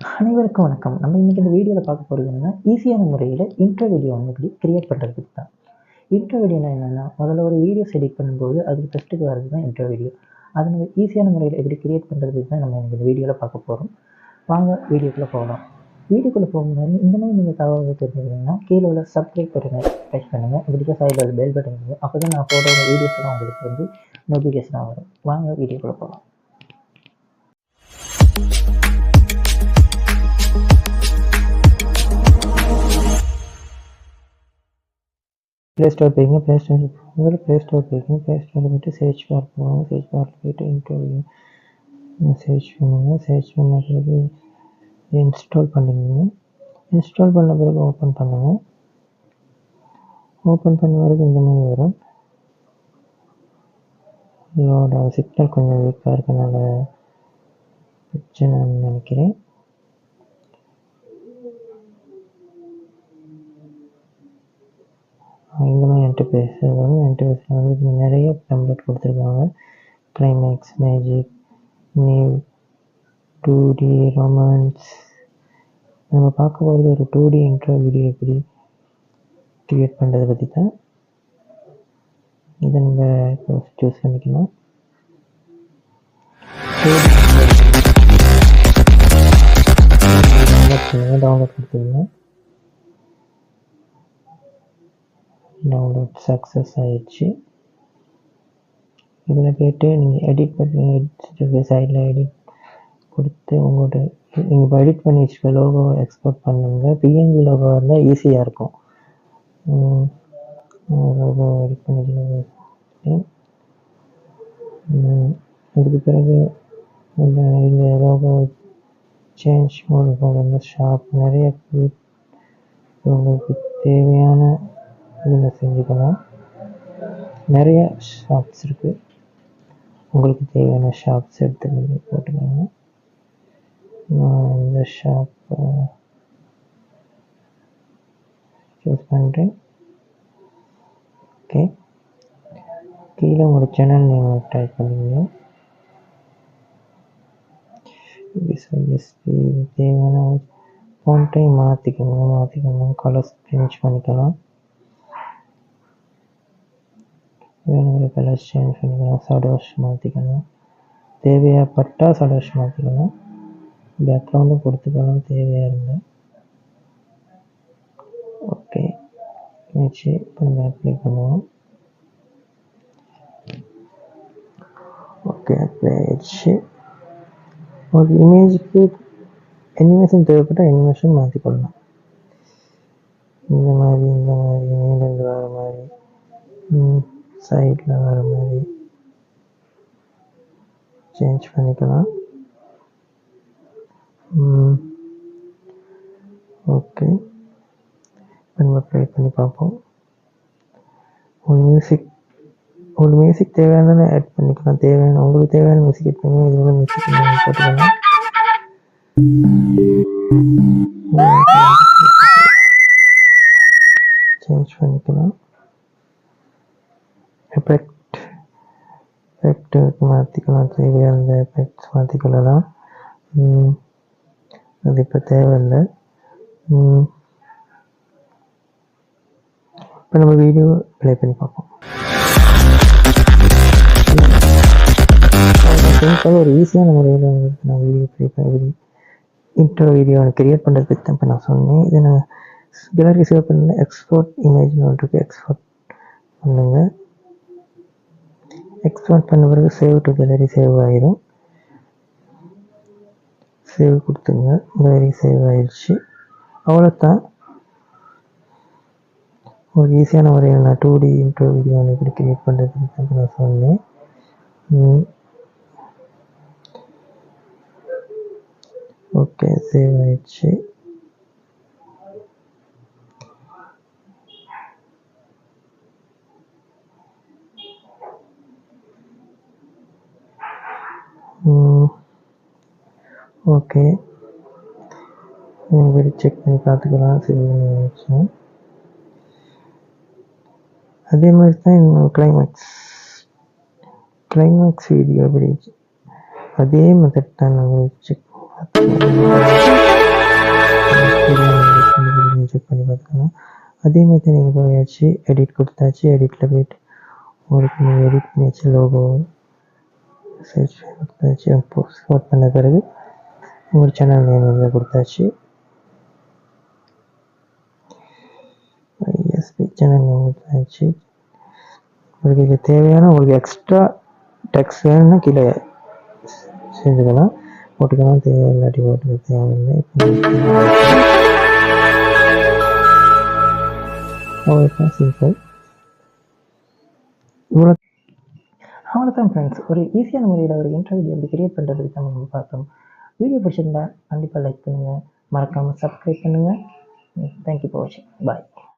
அனைவருக்கும் வணக்கம். நம்ம இன்னைக்கு இந்த வீடியோவில் பார்க்க போகிறது என்னன்னா, ஈஸியான முறையில் இன்ட்ரோ வீடியோ வந்து எப்படி கிரியேட் பண்ணுறதுக்கு தான். இன்ட்ரோ வீடியோனா என்னென்னா, முதல்ல ஒரு வீடியோஸ் எடிட் பண்ணும்போது அதுக்கு ஃபஸ்ட்டுக்கு வர்றது தான் இன்ட்ரோ வீடியோ. அதை நம்ம ஈஸியான முறையில் எப்படி கிரியேட் பண்ணுறதுக்கு தான் நம்ம இந்த வீடியோவில் பார்க்க போகிறோம். வாங்க வீடியோக்குள்ளே போகலாம். வீடியோக்குள்ளே போகும்போது இந்த மாதிரி நீங்கள் தகவல் தெரிஞ்சுக்கணுங்கன்னா கீழே உள்ள சப்ஸ்கிரைப் பட்டனை ப்ரெஸ் பண்ணுங்கள். இப்படிக்க சைடில் ஒரு பெல் பட்டன் இருக்குது. அப்போ தான் நான் போடுற வீடியோஸ்லாம் உங்களுக்கு வந்து நோட்டிஃபிகேஷனாக வரும். வாங்க வீடியோக்குள்ளே போகலாம். ப்ளே ஸ்டோர் போய்ங்க. ப்ளே ஸ்டோர் போய்ங்க. ப்ளே ஸ்டோரில் போய்ட்டு சர்ச் பார் போவாங்க. சர்ச் பாரில் போய்ட்டு இன்டர்வியூ சர்ச் பண்ணுங்கள். சர்ச் பண்ண பிறகு இன்ஸ்டால் பண்ணிக்கோங்க. இன்ஸ்டால் பண்ண பிறகு ஓப்பன் பண்ணுங்கள். ஓப்பன் பண்ண பிறகு இந்த மாதிரி வரும். இதோட சிக்னல் கொஞ்சம் வீக்காக இருக்கனால பிரச்சனைன்னு நினைக்கிறேன். இந்த மாதிரி இன்டர்ஃபேஸ் வரும். இன்டர்ஃபேஸில் வந்து இதில் நிறைய டெம்ப்ளேட் கொடுத்துருக்காங்க. Climax, magic, new, 2D, romance. நம்ம பார்க்க போகிறது ஒரு 2D இன்ட்ரோ வீடியோ எப்படி கிரியேட் பண்ணுறதை பற்றி தான். இதை நம்ம இப்போ சூஸ் பண்ணிக்கலாம். டவுன்லோட் கொடுத்துருங்க. டவுன்லோட் சக்ஸஸ் ஆயிடுச்சு. இதில் போய்ட்டு நீங்கள் எடிட் பண்ணி சைடில் எடிட் கொடுத்து உங்களோட நீங்கள் இப்போ எடிட் பண்ணி வச்சுக்க லோகோவை எக்ஸ்போர்ட் பண்ணுங்கள். பிஎன்ஜி லோகோ இருந்தால் ஈஸியாக இருக்கும். லோகோ எடிட் பண்ணி அதுக்கு பிறகு இந்த லோகோ சேஞ்ச் மோடு போடுங்க. ஷாப் நிறைய உங்களுக்கு தேவையான இதில் செஞ்சுக்கலாம். நிறைய ஷாப்ஸ் இருக்குது. உங்களுக்கு தேவையான ஷாப்ஸ் எடுத்து போட்டுக்கோங்க. நான் இந்த ஷாப்பை சூஸ் பண்ணுறேன். ஓகே, கீழே உங்களோட சேனல் நேம் டைப் பண்ணிங்க. எஸ்பி தேவையான ஃபோன்ட்டையும் மாற்றிக்கணும். கலர்ஸ் சேஞ்ச் பண்ணிக்கலாம். வேணுங்கிற கலர்ஸ் சேஞ்ச் பண்ணிக்கலாம். ஷேடோஸ் மாற்றிக்கலாம். தேவைப்பட்டா ஷேடோஸ் மாற்றிக்கலாம். பேக்ரவுண்டும் கொடுத்துக்கலாம் தேவையாக இருந்தால். ஓகே வச்சு இப்போ நம்ம அப்ளை பண்ணுவோம். ஓகே அப்ளை ஆயிடுச்சு. ஒரு இமேஜுக்கு அனிமேஷன் தேவைப்பட்டால் அனிமேஷன் மாற்றிக்கொள்ளலாம். இந்த மாதிரி மேலேருந்து வர மாதிரி, சைடில் வர மாதிரி சேஞ்ச் பண்ணிக்கலாம். ஓகே, இப்போ நம்ம ப்ளே பண்ணி பார்ப்போம். உங்களுக்கு மியூசிக் தேவையானதை ஆட் பண்ணிக்கலாம். உங்களுக்கு தேவையான மியூசிக் ஆட் பண்ணி இதோட மியூசிக் போட்டுக்கலாம். சேஞ்ச் பண்ணிக்கலாம். எஃபெக்ட் மாற்றிக்கலாம். தேவையான எஃபெக்ட்ஸ் மாற்றிக்கலாம். அது இப்போ தேவையில்லை. இப்போ நம்ம வீடியோ ப்ளே பண்ணி பார்ப்போம். ஒரு ஈஸியான முறையில் நான் வீடியோ ப்ளே பண்ணி இன்ட்ரோ வீடியோ கிரியேட் பண்ணுறதுக்கு தான் இப்போ நான் சொன்னேன். இதை நான் கேலரி சேவ் பண்ணல. எக்ஸ்போர்ட் இமேஜ்னு ஒன்றுக்கு எக்ஸ்போர்ட் பண்ணுங்க. எக்ஸ்போர்ட் பண்ண பிறகு சேவ் டு கேலரி சேவ் ஆயிடும். சேவ் கொடுத்துங்க. கேலரி சேவ் ஆயிடுச்சு. அவ்வளோதான். ஒரு ஈஸியான முறையில் நான் 2D இன்ட்ரோ வீடியோ எப்படி கிரியேட் பண்ணுறதுக்கு தான் நான் சொன்னேன். ஓகே சேவ் ஆயிடுச்சு. ஓகே நீங்கள் செக் பண்ணி பார்த்துக்கலாம். சேவ் ஆயிடுச்சு. அதே மாதிரி தான் இன்னும் கிளைமேக்ஸ் வீடியோ எப்படி அதே மெத்தட் தான் நம்ம செக் பார்த்துக்கலாம். அதேமாதிரி நீங்கள் போயாச்சு எடிட் கொடுத்தாச்சு. எடிட்டில் போய்ட்டு உங்களுக்கு நீங்கள் எடிட் பண்ணி வச்ச லோகோ சர்ச் கொடுத்தாச்சு. எக்ஸ்போர்ட் பண்ண பிறகு உங்கள் சேனல் நேம் இதில் கொடுத்தாச்சு. எஸ்பி சேனல் நேம் கொடுத்தாச்சு. உங்களுக்கு இது தேவையான உங்களுக்கு எக்ஸ்ட்ரா டெக்ஸ்ட் வேணும்னா கீழே செஞ்சுக்கலாம், போட்டுக்கலாம். தேவை இல்லாட்டி போட்டுக்க தேவையில்லை. அவ்வளோதான், சிம்பிள். இவ்வளோ அவ்வளோதான் ஃப்ரெண்ட்ஸ். ஒரு ஈஸியான முறையில் ஒரு இன்ட்ரோ வீடியோ எப்படி கிரியேட் பண்ணுறதுக்கு தான் நம்ம பார்த்தோம். வீடியோ பிடிச்சிருந்தா கண்டிப்பாக லைக் பண்ணுங்கள், மறக்காமல் சப்ஸ்கிரைப் பண்ணுங்கள். தேங்க்யூ ஃபார் வாட்சிங். பாய்.